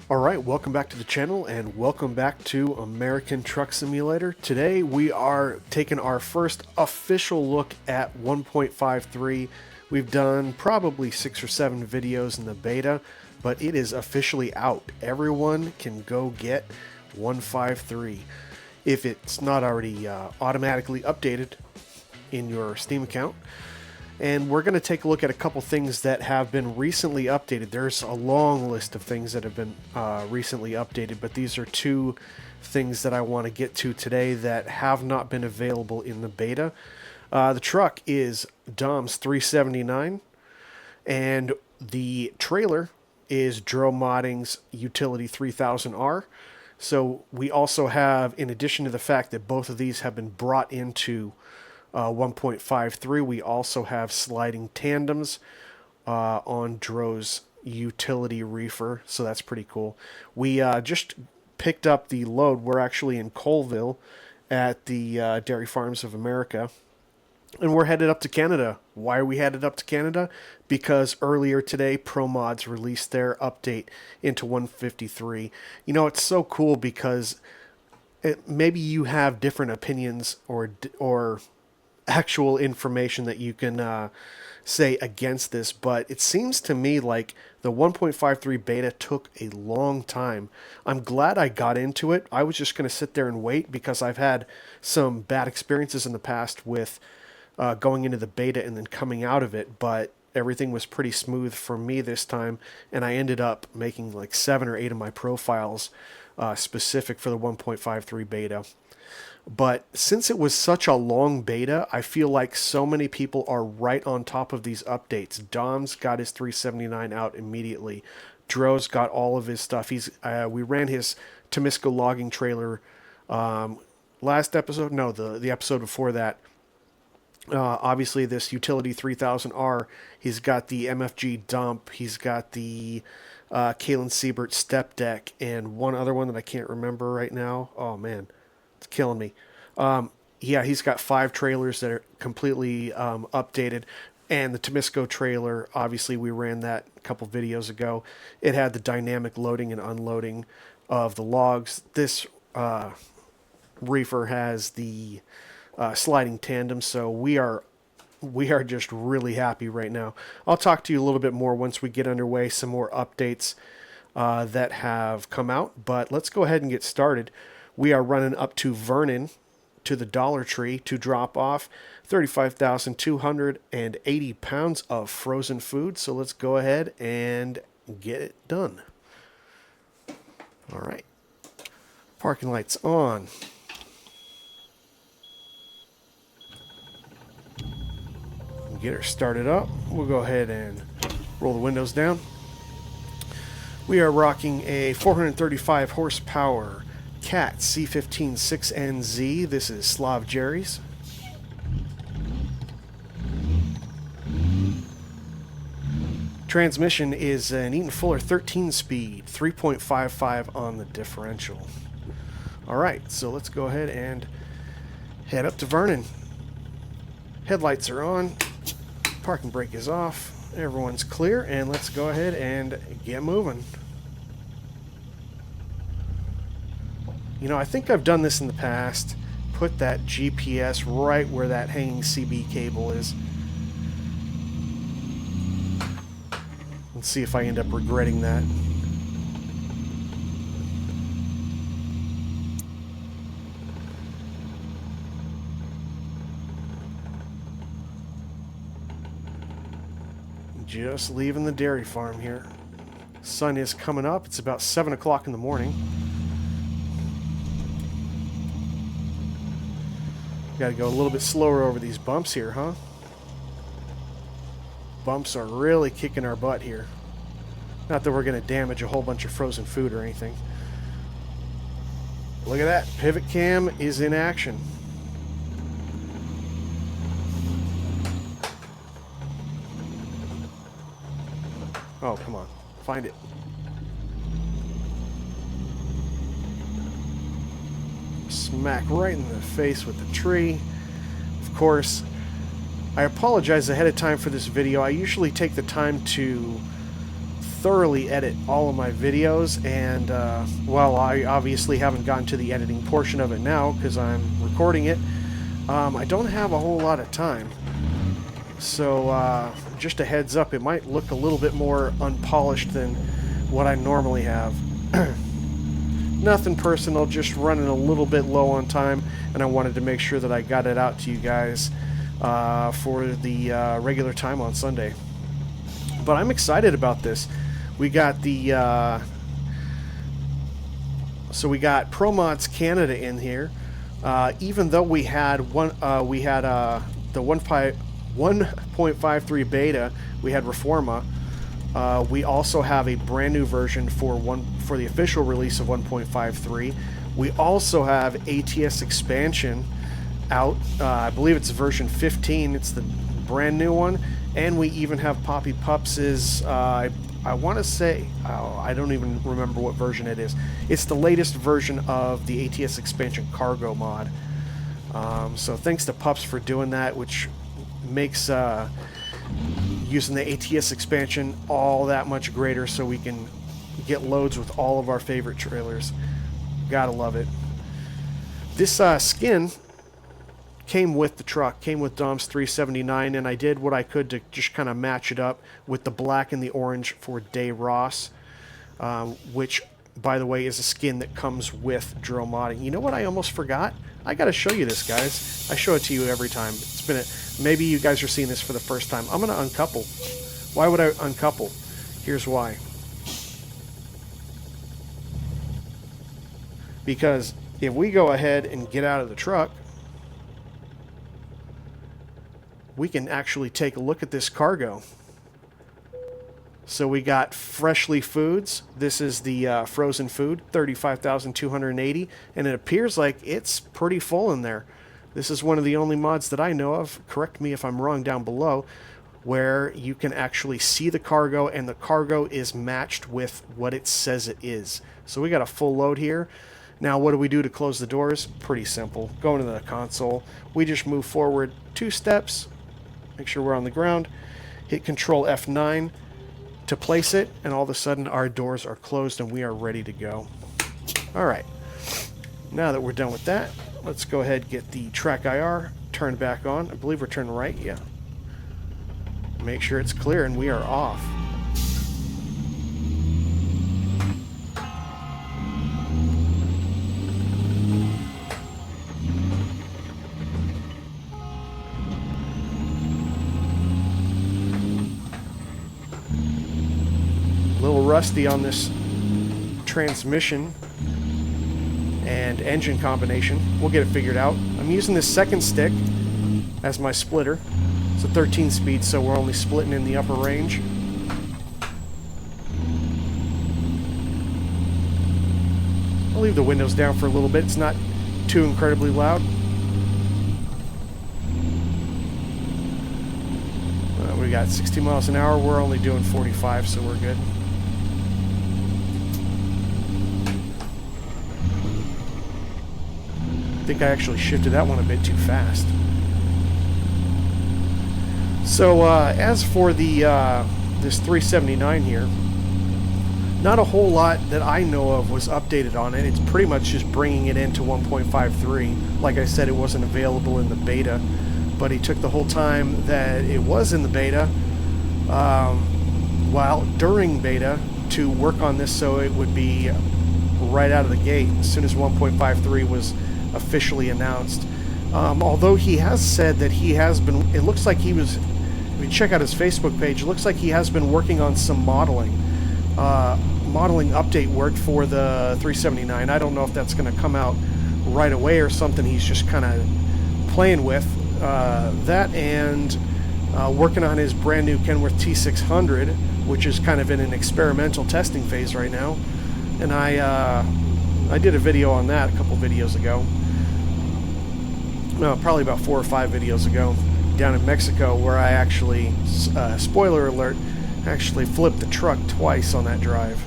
Alright, welcome back to the channel and welcome back to American Truck Simulator. Today we are taking our first official look at 1.53. We've done probably 6 or 7 videos in the beta, but it is officially out. Everyone can go get 1.53 if it's not already automatically updated in your Steam account. And we're going to take a look at a couple things that have been recently updated. There's a long list of things that have been recently updated, but these are two things that I want to get to today that have not been available in the beta. The truck is Dom's 379, and the trailer is Dro Modding's Utility 3000R. So we also have, in addition to the fact that both of these have been brought into 1.53, we also have sliding tandems on Dro's utility reefer, so that's pretty cool. We just picked up the load. We're actually in Colville at the Dairy Farms of America, and we're headed up to Canada. Why are we headed up to Canada? Because earlier today, Promods released their update into 153. You know, it's so cool because maybe you have different opinions or actual information that you can say against this, but it seems to me like the 1.53 beta took a long time. I'm glad I got into it. I was just going to sit there and wait because I've had some bad experiences in the past with going into the beta and then coming out of it, but everything was pretty smooth for me this time, and I ended up making like 7 or 8 of my profiles specific for the 1.53 beta. But since it was such a long beta, I feel like so many people are right on top of these updates. Dom's got his 379 out immediately. Dro's got all of his stuff. We ran his Temisco logging trailer last episode. No, the episode before that. Obviously, this Utility 3000R. He's got the MFG dump. He's got the Kalen Siebert step deck and one other one that I can't remember right now. Oh man. It's killing me. Yeah, he's got 5 trailers that are completely updated. And the Temisco trailer, obviously we ran that a couple videos ago. It had the dynamic loading and unloading of the logs. This reefer has the sliding tandem, so we are just really happy right now. I'll talk to you a little bit more once we get underway, some more updates that have come out. But let's go ahead and get started. We are running up to Vernon to the Dollar Tree to drop off 35,280 pounds of frozen food. So let's go ahead and get it done. All right. Parking lights on. Get her started up. We'll go ahead and roll the windows down. We are rocking a 435 horsepower Cat C15 6NZ. This is SlavJerry's. Transmission is an Eaton Fuller 13-speed, 3.55 on the differential. Alright, so let's go ahead and head up to Vernon. Headlights are on. Parking brake is off. Everyone's clear, and let's go ahead and get moving. You know, I think I've done this in the past. Put that GPS right where that hanging CB cable is. Let's see if I end up regretting that. Just leaving the dairy farm here. Sun is coming up. It's about 7 o'clock in the morning. Got to go a little bit slower over these bumps here, huh? Bumps are really kicking our butt here. Not that we're going to damage a whole bunch of frozen food or anything. Look at that. Pivot cam is in action. Oh, come on. Find it. Smack right in the face with the tree. Of course, I apologize ahead of time for this video. I usually take the time to thoroughly edit all of my videos, and well, I obviously haven't gotten to the editing portion of it now because I'm recording it. I don't have a whole lot of time, so just a heads up, it might look a little bit more unpolished than what I normally have. Nothing personal, just running a little bit low on time, and I wanted to make sure that I got it out to you guys for the regular time on Sunday. But I'm excited about this. We got the so we got Promods Canada in here. Even though we had the 1.53 beta, we had Reforma. We also have a brand new version for the official release of 1.53. We also have ATS expansion out. I believe it's version 15. It's the brand new one. And we even have Poppy Pups' I want to say, I don't even remember what version it is. It's the latest version of the ATS expansion cargo mod. So thanks to Pups for doing that, which makes using the ATS expansion all that much greater, so we can get loads with all of our favorite trailers. Gotta love it. This skin came with the truck, came with Dom's 379, and I did what I could to just kind of match it up with the black and the orange for Day Ross, which, by the way, is a skin that comes with drill modding. You know what I almost forgot? I gotta show you this, guys. I show it to you every time. It's been maybe you guys are seeing this for the first time. I'm gonna uncouple. Why would I uncouple? Here's why. Because if we go ahead and get out of the truck, we can actually take a look at this cargo. So we got Freshly Foods. This is the frozen food, 35,280, and it appears like it's pretty full in there. This is one of the only mods that I know of, correct me if I'm wrong down below, where you can actually see the cargo, and the cargo is matched with what it says it is. So we got a full load here. Now, what do we do to close the doors? Pretty simple. Go into the console. We just move forward 2 steps. Make sure we're on the ground. Hit Control F9 to place it, and all of a sudden our doors are closed and we are ready to go. Alright, now that we're done with that, let's go ahead and get the track IR turned back on. I believe we're turning right, yeah. Make sure it's clear, and we are off. Rusty on this transmission and engine combination. We'll get it figured out. I'm using this second stick as my splitter. It's a 13 speed, so we're only splitting in the upper range. I'll leave the windows down for a little bit. It's not too incredibly loud. We got 60 miles an hour. We're only doing 45, so we're good. I think I actually shifted that one a bit too fast. So as for the this 379 here, not a whole lot that I know of was updated on it. It's pretty much just bringing it into 1.53. Like I said, it wasn't available in the beta, but he took the whole time that it was in the beta, while during beta, to work on this so it would be right out of the gate as soon as 1.53 was officially announced. Although he has said that he has been, it looks like he was, if you check out his Facebook page, it looks like he has been working on some modeling update work for the 379. I don't know if that's going to come out right away or something he's just kind of playing with. That and working on his brand new Kenworth T600, which is kind of in an experimental testing phase right now. And I did a video on that a couple videos ago. No, probably about 4 or 5 videos ago, down in Mexico, where I actually, spoiler alert, actually flipped the truck twice on that drive.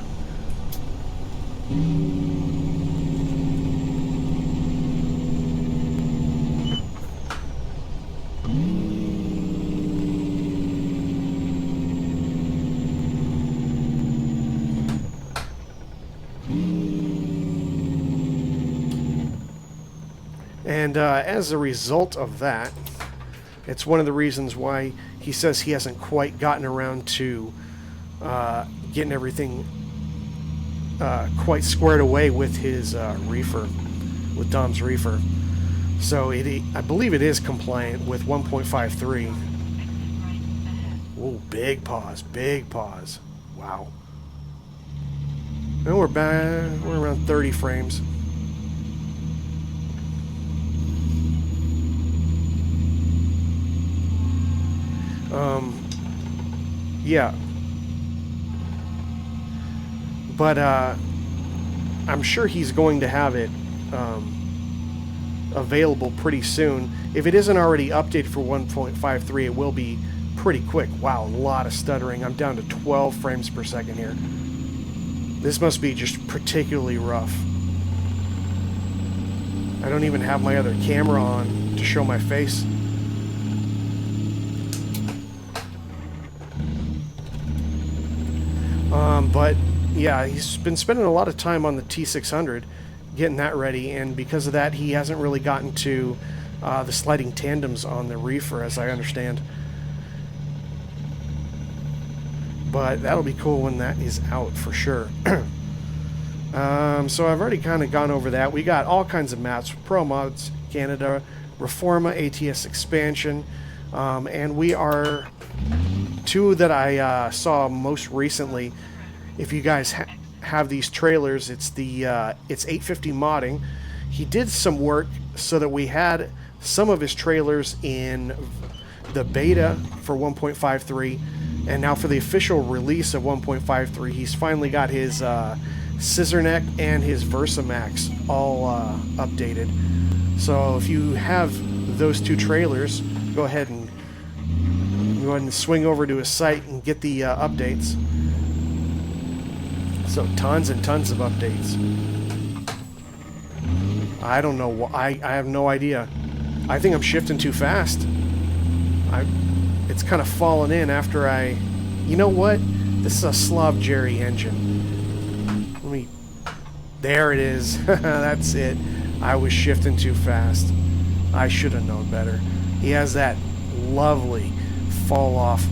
And as a result of that, it's one of the reasons why he says he hasn't quite gotten around to getting everything quite squared away with his Reefer, with Dom's Reefer. So I believe it is compliant with 1.53. Oh, big pause, big pause. Wow. And we're back. We're around 30 frames. Yeah. But I'm sure he's going to have it available pretty soon. If it isn't already updated for 1.53, it will be pretty quick. Wow, a lot of stuttering. I'm down to 12 frames per second here. This must be just particularly rough. I don't even have my other camera on to show my face. But yeah, he's been spending a lot of time on the T600 getting that ready, and because of that he hasn't really gotten to the sliding tandems on the Reefer, as I understand. But that'll be cool when that is out for sure. So I've already kind of gone over that. We got all kinds of maps: Promods Canada, Reforma ATS expansion, and we are two that I saw most recently. If you guys have these trailers, it's the it's 850 modding. He did some work so that we had some of his trailers in the beta for 1.53, and now for the official release of 1.53, he's finally got his scissor neck and his Versamax all updated. So if you have those two trailers, go ahead and swing over to his site and get the updates. So tons and tons of updates. I don't know. I have no idea. I think I'm shifting too fast. It's kind of fallen in after I... You know what? This is a SlavJerry engine. Let me... There it is. That's it. I was shifting too fast. I should have known better. He has that lovely fall off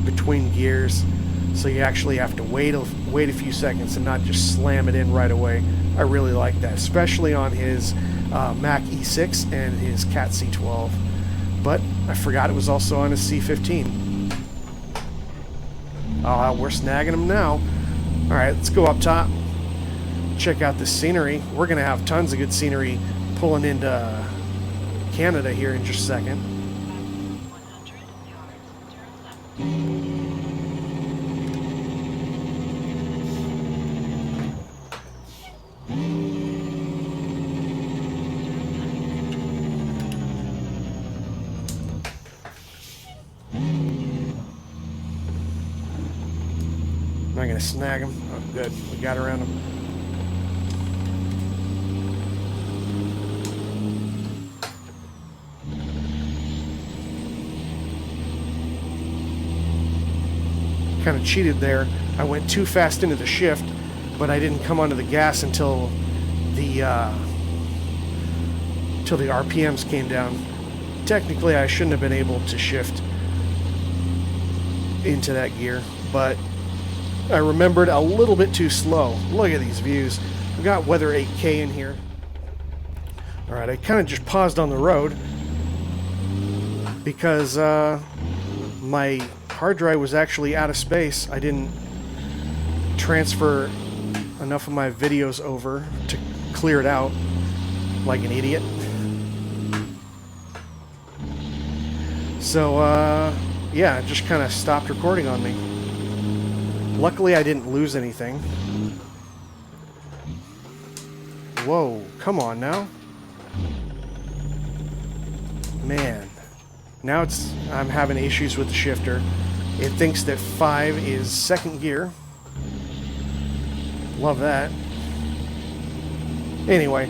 between gears, so you actually have to wait a few seconds and not just slam it in right away. I really like that, especially on his Mac E6 and his Cat C12. But I forgot it was also on his C15. Oh, we're snagging him now. Alright, let's go up top. Check out the scenery. We're going to have tons of good scenery pulling into Canada here in just a second. Am I going to snag him? Oh, good. We got around him. Kind of cheated there. I went too fast into the shift, but I didn't come onto the gas until the RPMs came down. Technically, I shouldn't have been able to shift into that gear, but I remembered a little bit too slow. Look at these views. We got Weather 8K in here. Alright, I kind of just paused on the road because my hard drive was actually out of space. I didn't transfer enough of my videos over to clear it out like an idiot. So, yeah, it just kind of stopped recording on me. Luckily, I didn't lose anything. Whoa, come on now. Man. Now I'm having issues with the shifter. It thinks that 5 is second gear. Love that. Anyway.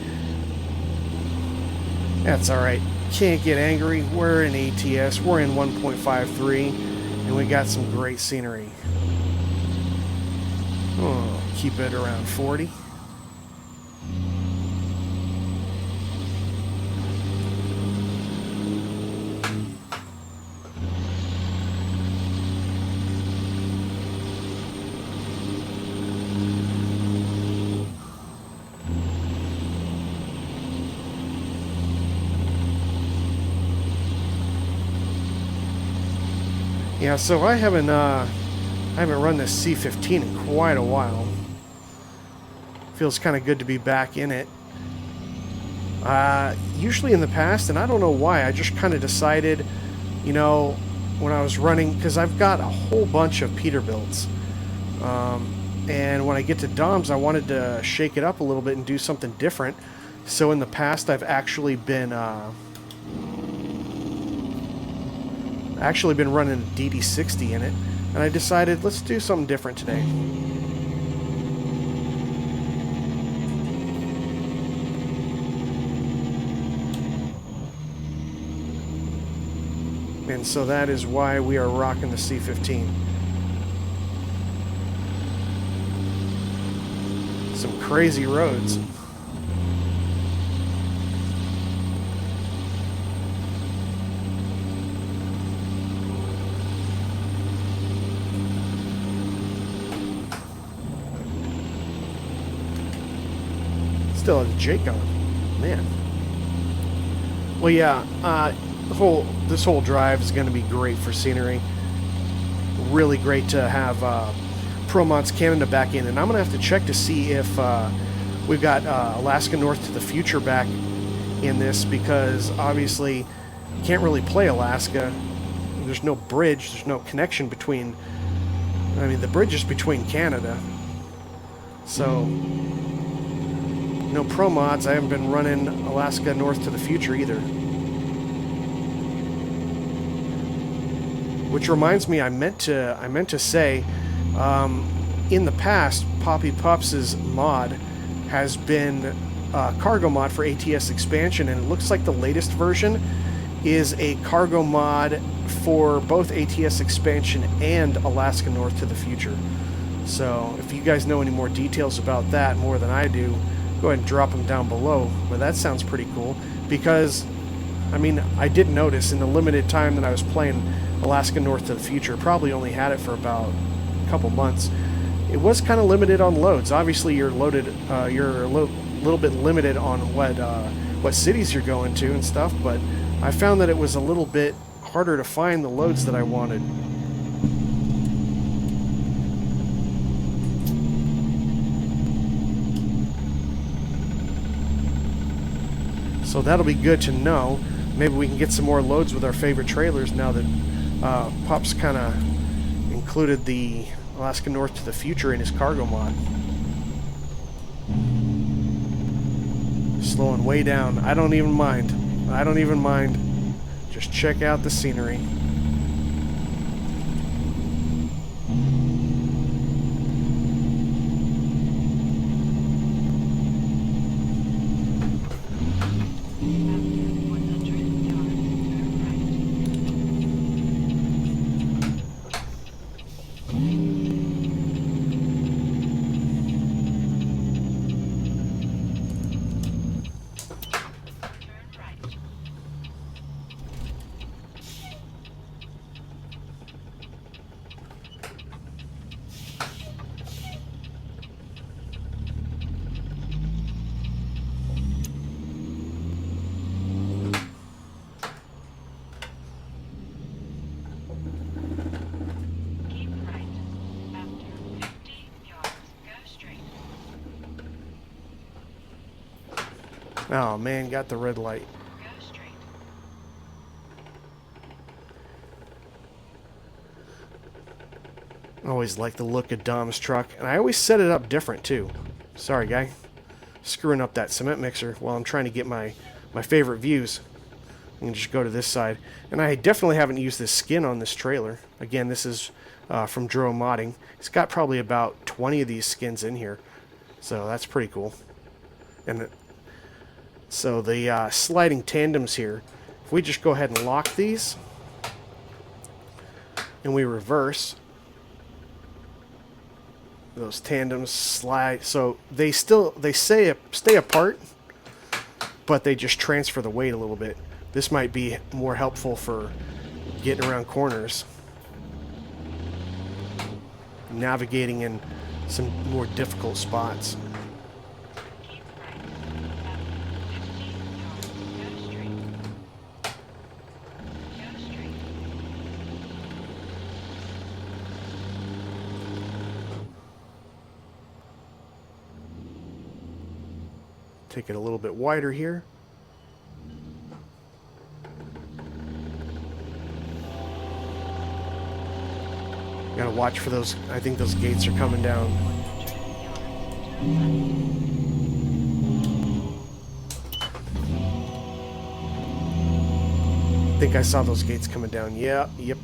That's alright. Can't get angry. We're in ATS. We're in 1.53. And we got some great scenery. Oh, keep it around 40. Yeah, so I haven't run this C15 in quite a while. Feels kind of good to be back in it. Usually in the past, and I don't know why, I just kind of decided, you know, when I was running, because I've got a whole bunch of Peterbilts. And when I get to DOMs, I wanted to shake it up a little bit and do something different. So in the past, I've actually been running a DD60 in it, and I decided let's do something different today. And so that is why we are rocking the C15. Some crazy roads. Still has Jake on, man. Well, yeah. This whole drive is going to be great for scenery. Really great to have Promods Canada back in, and I'm going to have to check to see if we've got Alaska North to the Future back in this, because obviously you can't really play Alaska. There's no bridge. There's no connection between. I mean, the bridge is between Canada, so. No Pro Mods. I haven't been running Alaska North to the Future either. Which reminds me, I meant to say, in the past, Poppy Pups' mod has been a cargo mod for ATS expansion, and it looks like the latest version is a cargo mod for both ATS expansion and Alaska North to the Future. So if you guys know any more details about that, more than I do, go ahead and drop them down below. But that sounds pretty cool, because I mean, I did notice in the limited time that I was playing Alaska North to the Future, probably only had it for about a couple months, it was kind of limited on loads. Obviously you're loaded, you're a little bit limited on what cities you're going to and stuff, but I found that it was a little bit harder to find the loads that I wanted. So that'll be good to know. Maybe we can get some more loads with our favorite trailers now that Pop's kind of included the Alaska North to the Future in his cargo mod. Slowing way down. I don't even mind. I don't even mind. Just check out the scenery. Oh man, got the red light. I always like the look of Dom's truck, and I always set it up different too. Sorry, guy. Screwing up that cement mixer while I'm trying to get my favorite views. I can just go to this side. And I definitely haven't used this skin on this trailer. Again, this is from Dro Modding. It's got probably about 20 of these skins in here. So that's pretty cool. And so the sliding tandems here, if we just go ahead and lock these, and we reverse, those tandems slide. So they stay apart, but they just transfer the weight a little bit. This might be more helpful for getting around corners, navigating in some more difficult spots. Take it a little bit wider here. Gotta watch for those. I think those gates are coming down. I think I saw those gates coming down. Yeah, yep.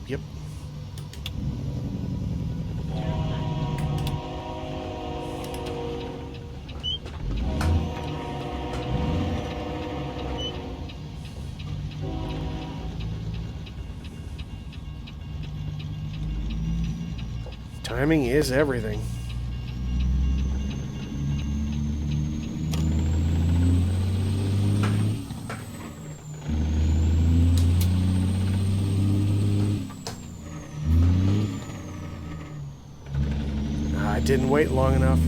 Timing is everything. I didn't wait long enough.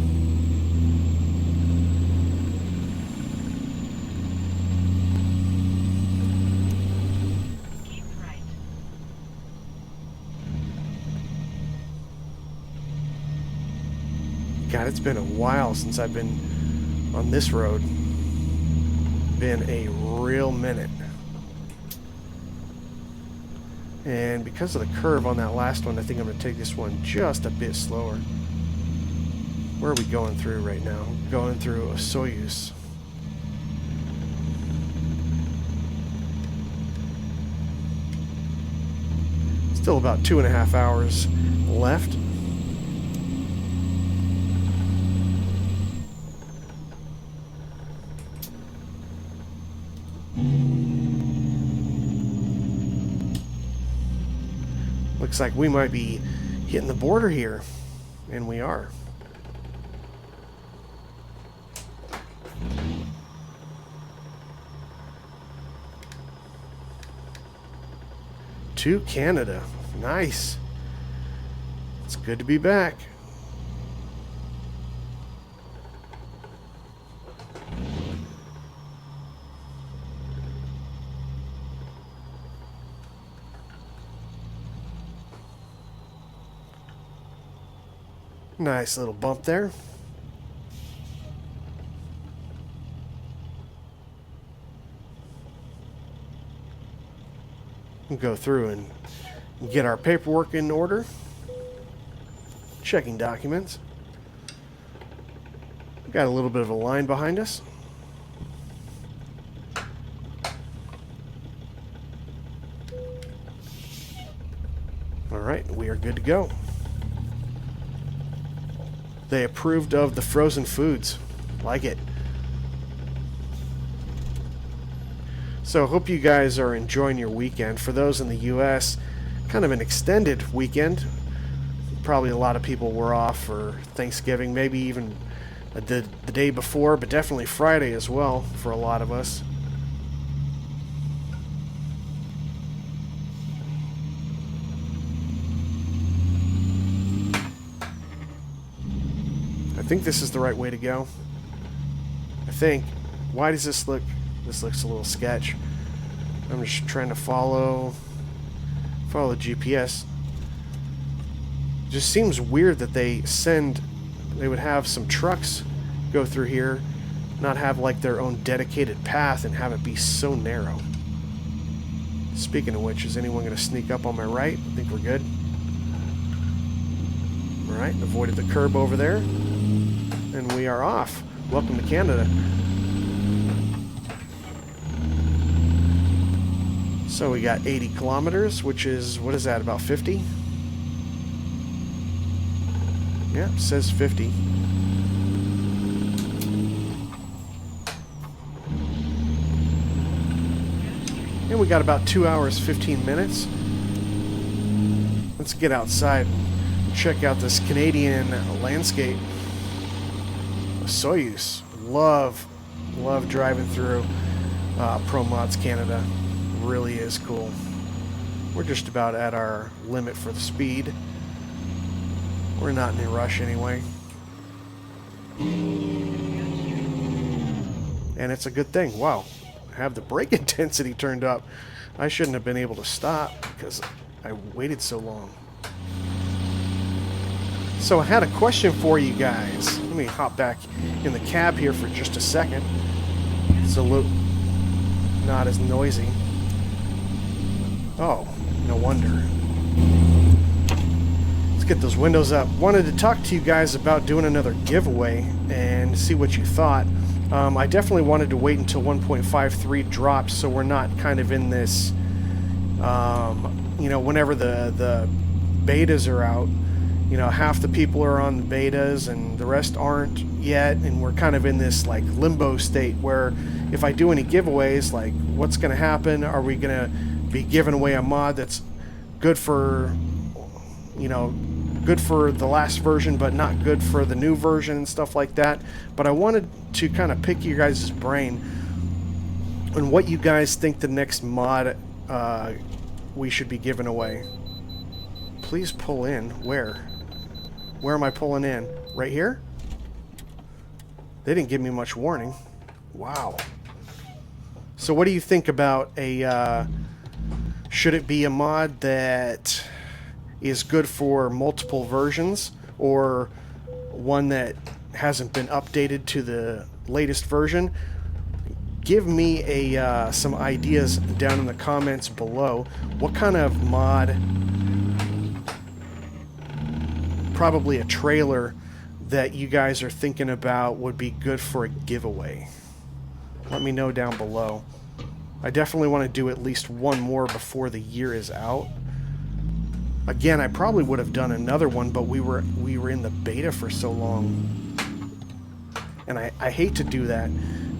God, it's been a while since I've been on this road. Been a real minute. And because of the curve on that last one, I think I'm going to take this one just a bit slower. Where are we going through right now? Going through a Soyuz. Still about 2.5 hours left. Looks like we might be hitting the border here, and we are. To Canada. Nice. It's good to be back. Nice little bump there. We'll go through and get our paperwork in order. Checking documents. We've got a little bit of a line behind us. All right, we are good to go. They approved of the frozen foods. Like it. So hope you guys are enjoying your weekend. For those in the U.S., kind of an extended weekend. Probably a lot of people were off for Thanksgiving, maybe even the day before, but definitely Friday as well for a lot of us. I think this is the right way to go. I think. Why does this look... This looks a little sketch. I'm just trying to follow the GPS. Just seems weird that they would have some trucks go through here, not have like their own dedicated path and have it be so narrow. Speaking of which, is anyone going to sneak up on my right? I think we're good. Alright, avoided the curb over there. And we are off. Welcome to Canada. So we got 80 kilometers, which is, what is that, about 50? Yeah, it says 50. And we got about 2 hours, 15 minutes. Let's get outside and check out this Canadian landscape. Soyuz. Love driving through Promods Canada. Really is cool. We're just about at our limit for the speed. We're not in a rush anyway. And it's a good thing. Wow. I have the brake intensity turned up. I shouldn't have been able to stop because I waited so long. So I had a question for you guys. Let me hop back in the cab here for just a second. It's a little not as noisy. Oh, no wonder. Let's get those windows up. Wanted to talk to you guys about doing another giveaway and see what you thought. I definitely wanted to wait until 1.53 drops, so we're not kind of in this, you know, whenever the betas are out, you know, half the people are on the betas and the rest aren't yet, and we're kind of in this like limbo state where if I do any giveaways, like what's going to happen? Are we going to be giving away a mod that's good for, you know, good for the last version but not good for the new version and stuff like that? But I wanted to kind of pick your guys' brain on what you guys think the next mod we should be giving away. Please pull in. Where am I pulling in? Right here? They didn't give me much warning. Wow. So what do you think about a should it be a mod that is good for multiple versions, or one that hasn't been updated to the latest version? Give me a some ideas down in the comments below. What kind of mod, probably a trailer, that you guys are thinking about would be good for a giveaway? Let me know down below. I definitely want to do at least one more before the year is out. Again, I probably would have done another one, but we were in the beta for so long. And I hate to do that,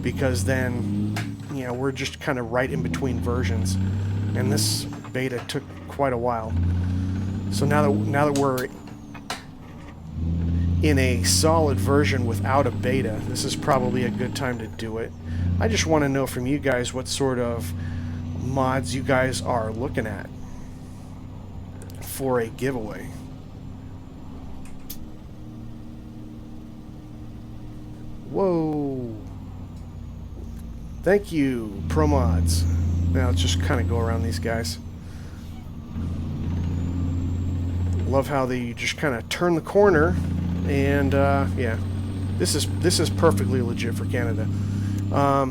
because then, you know, we're just kind of right in between versions. And this beta took quite a while. So now that we're in a solid version without a beta, this is probably a good time to do it. I just want to know from you guys what sort of mods you guys are looking at for a giveaway. Whoa. Thank you, Promods. Now let's just kind of go around these guys. Love how they just kind of turn the corner, and yeah, this is perfectly legit for Canada. How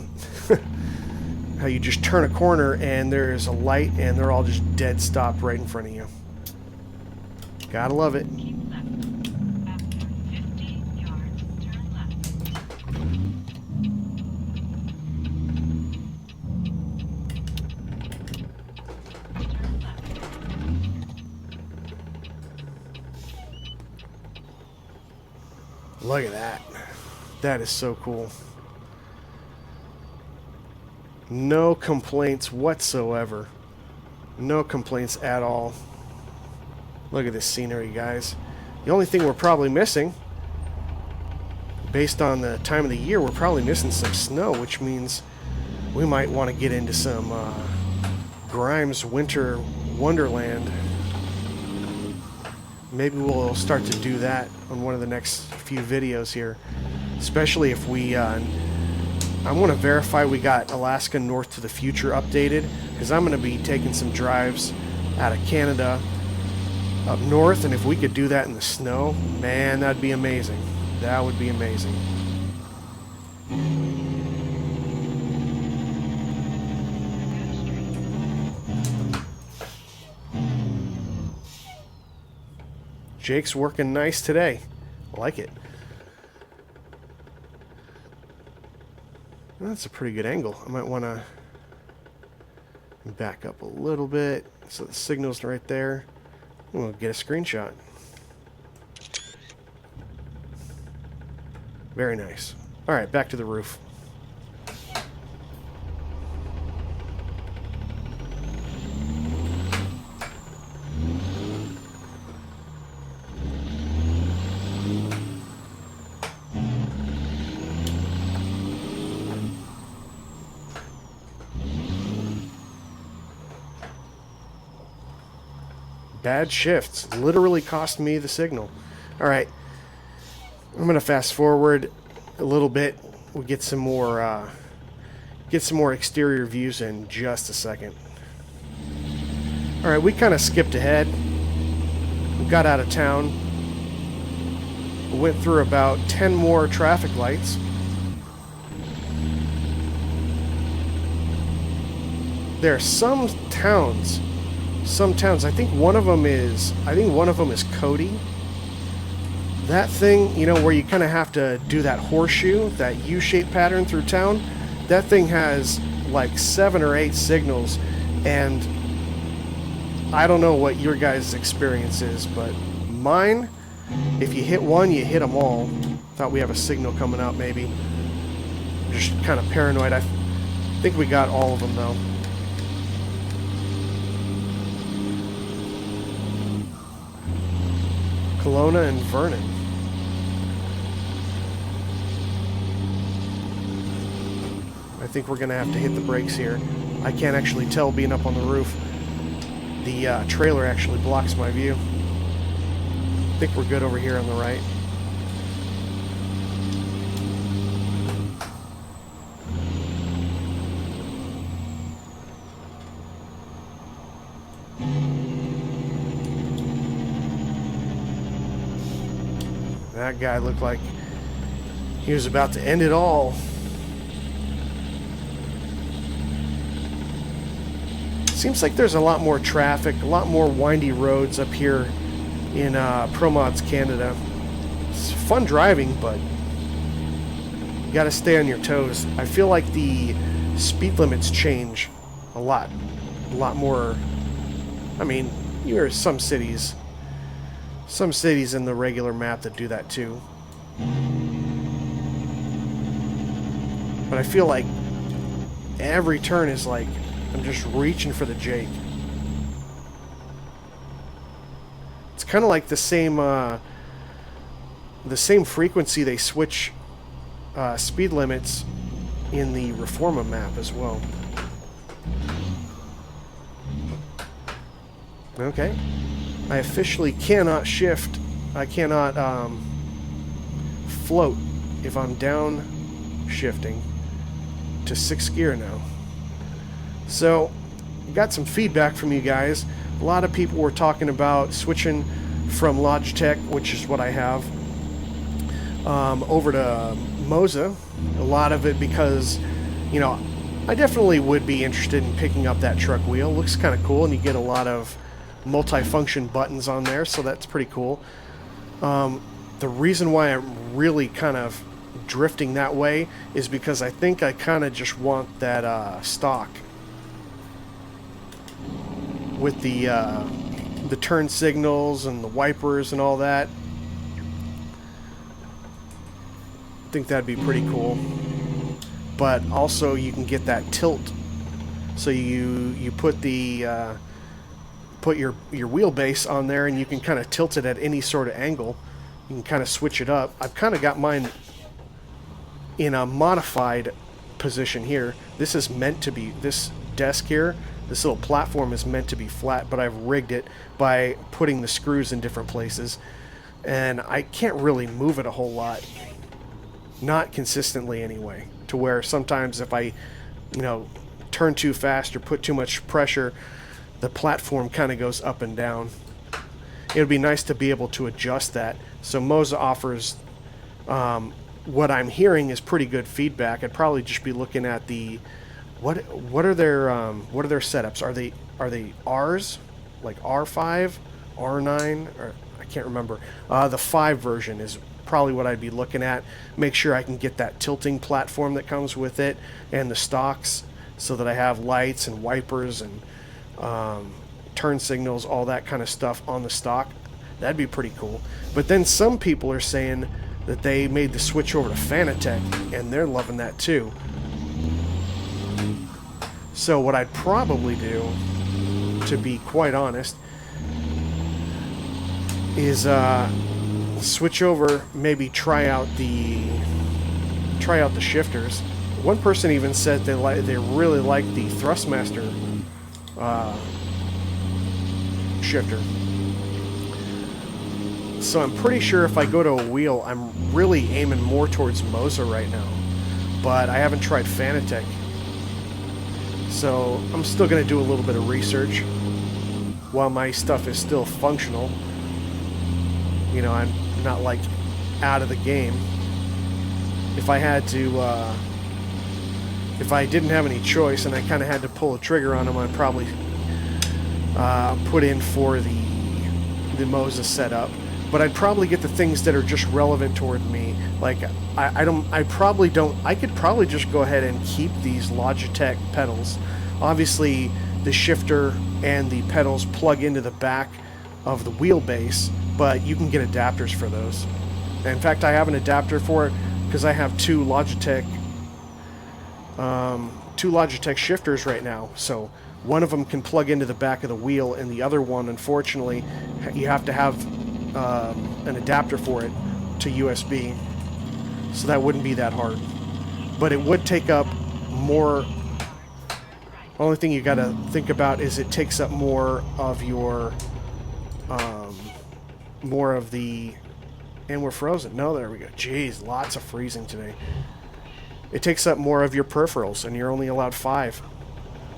you just turn a corner and there's a light and they're all just dead stopped right in front of you. Gotta love it. Look at that. That is so cool. No complaints whatsoever. No complaints at all. Look at this scenery, guys. The only thing we're probably missing, based on the time of the year, we're probably missing some snow, which means we might want to get into some Grimes Winter Wonderland. Maybe we'll start to do that on one of the next few videos here, especially if we I want to verify we got Alaska North to the Future updated, because I'm going to be taking some drives out of Canada up north, and if we could do that in the snow, man, that'd be amazing. That would be amazing. Jake's working nice today. I like it. That's a pretty good angle. I might want to back up a little bit so the signal's right there. We'll get a screenshot. Very nice. Alright, back to the roof. Bad shifts literally cost me the signal. Alright, I'm going to fast forward a little bit. We'll get some more exterior views in just a second. Alright, we kind of skipped ahead. We got out of town. We went through about 10 more traffic lights. there are some towns. I think one of them is Cody. That thing, you know, where you kind of have to do that horseshoe, that U-shaped pattern through town. That thing has like 7 or 8 signals, and I don't know what your guys' experience is, but mine, if you hit one, you hit them all. Thought we have a signal coming out, maybe. Just kind of paranoid. I think we got all of them, though. Kelowna and Vernon. I think we're going to have to hit the brakes here. I can't actually tell being up on the roof. The trailer actually blocks my view. I think we're good over here on the right. That guy looked like he was about to end it all. Seems like there's a lot more traffic, a lot more windy roads up here in Promods Canada. It's fun driving, but you gotta stay on your toes. I feel like the speed limits change a lot more. I mean, there are some cities in the regular map that do that too. But I feel like every turn is like I'm just reaching for the Jake. It's kind of like the same frequency they switch speed limits in the Reforma map as well. Okay. I officially cannot shift. I cannot float if I'm down shifting to 6th gear now. So, got some feedback from you guys. A lot of people were talking about switching from Logitech, which is what I have, over to Moza. A lot of it because, you know, I definitely would be interested in picking up that truck wheel. Looks kind of cool, and you get a lot of multi-function buttons on there, so that's pretty cool. The reason why I'm really kind of drifting that way is because I think I kind of just want that stock with the turn signals and the wipers and all that. I think that'd be pretty cool. But also you can get that tilt, so you put the put your wheelbase on there, and you can kind of tilt it at any sort of angle. You can kind of switch it up. I've kind of got mine in a modified position here. This is meant to be, this desk here, this little platform is meant to be flat, but I've rigged it by putting the screws in different places, and I can't really move it a whole lot. Not consistently anyway, to where sometimes if I, you know, turn too fast or put too much pressure, the platform kind of goes up and down. It would be nice to be able to adjust that. So Moza offers, what I'm hearing is pretty good feedback. I'd probably just be looking at the, what are their setups? Are they R's, like R5, R9, or I can't remember. The 5 version is probably what I'd be looking at. Make sure I can get that tilting platform that comes with it and the stocks, so that I have lights and wipers and turn signals, all that kind of stuff on the stock. That'd be pretty cool. But then some people are saying that they made the switch over to Fanatec, and they're loving that too. So what I'd probably do, to be quite honest, is switch over, maybe try out the shifters. One person even said they really like the Thrustmaster shifter. So I'm pretty sure if I go to a wheel, I'm really aiming more towards Moza right now. But I haven't tried Fanatec. So I'm still going to do a little bit of research while my stuff is still functional. You know, I'm not like out of the game. If I had to if I didn't have any choice and I kind of had to pull a trigger on them, I'd probably put in for the Moses setup. But I'd probably get the things that are just relevant toward me. Like I could probably just go ahead and keep these Logitech pedals. Obviously, the shifter and the pedals plug into the back of the wheelbase, but you can get adapters for those. In fact, I have an adapter for it because I have two Logitech shifters right now. So one of them can plug into the back of the wheel, and the other one, unfortunately, you have to have an adapter for it to USB. So that wouldn't be that hard. But it would take up more. Only thing you got to think about is it takes up more of your, more of the, and we're frozen. No, there we go. Jeez, lots of freezing today. It takes up more of your peripherals, and you're only allowed 5.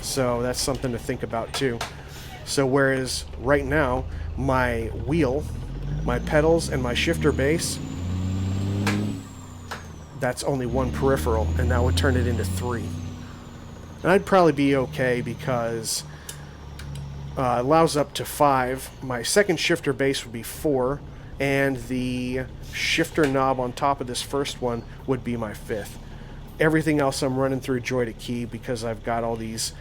So that's something to think about too. So whereas right now, my wheel, my pedals, and my shifter base, that's only 1 peripheral, and that would turn it into 3. And I'd probably be okay because it allows up to 5. My second shifter base would be 4, and the shifter knob on top of this first one would be my 5th. Everything else I'm running through Joy to Key because I've got all these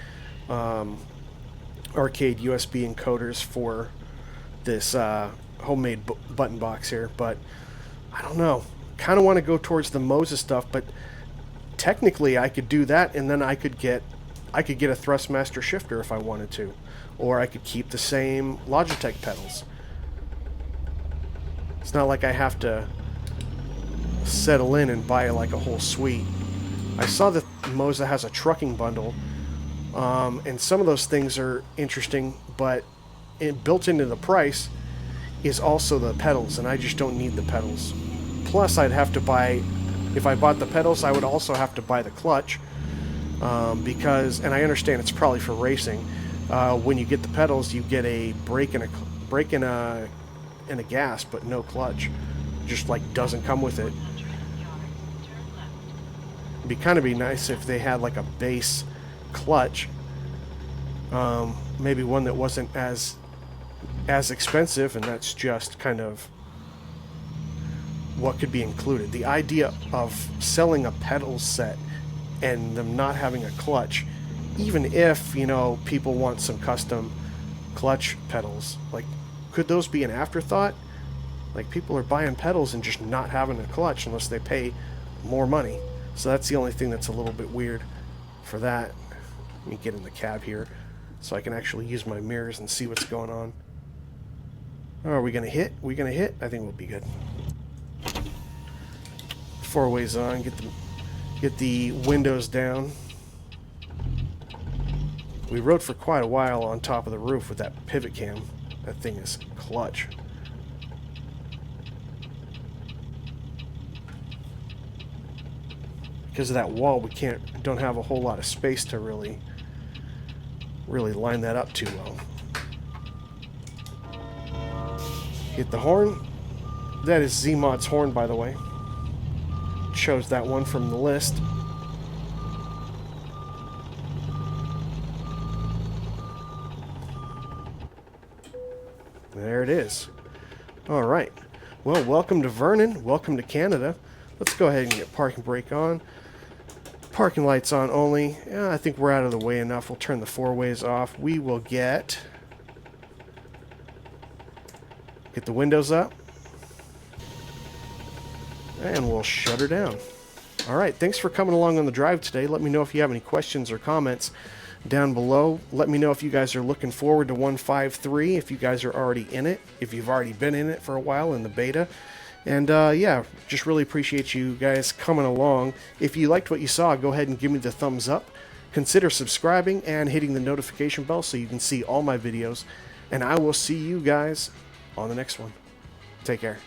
arcade USB encoders for this homemade button box here. But I don't know. Kind of want to go towards the Moses stuff, but technically I could do that, and then I could get a Thrustmaster shifter if I wanted to, or I could keep the same Logitech pedals. It's not like I have to settle in and buy like a whole suite. I saw that Moza has a trucking bundle, and some of those things are interesting, but built into the price is also the pedals, and I just don't need the pedals. Plus, I'd have to buy, if I bought the pedals, I would also have to buy the clutch, because, and I understand it's probably for racing, when you get the pedals, you get a brake and a gas, but no clutch. Just like doesn't come with it. It'd be kind of nice if they had like a base clutch, maybe one that wasn't as expensive, and that's just kind of what could be included. The idea of selling a pedal set and them not having a clutch, even if, you know, people want some custom clutch pedals, like, could those be an afterthought? Like, people are buying pedals and just not having a clutch unless they pay more money. So that's the only thing that's a little bit weird for that. Let me get in the cab here so I can actually use my mirrors and see what's going on. Oh, are we gonna hit? We gonna hit? I think we'll be good. 4-ways on. Get the windows down. We rode for quite a while on top of the roof with that pivot cam. That thing is clutch. Because of that wall, we don't have a whole lot of space to really line that up too well. Hit the horn. That is Z-Mod's horn, by the way. Chose that one from the list. There it is. All right. Well, welcome to Vernon. Welcome to Canada. Let's go ahead and get parking brake on. Parking lights on only. Yeah, I think we're out of the way enough. We'll turn the 4-ways off. We will get the windows up. And we'll shut her down. All right, thanks for coming along on the drive today. Let me know if you have any questions or comments down below. Let me know if you guys are looking forward to 153, if you guys are already in it, if you've already been in it for a while in the beta. And yeah, just really appreciate you guys coming along. If you liked what you saw, go ahead and give me the thumbs up. Consider subscribing and hitting the notification bell so you can see all my videos. And I will see you guys on the next one. Take care.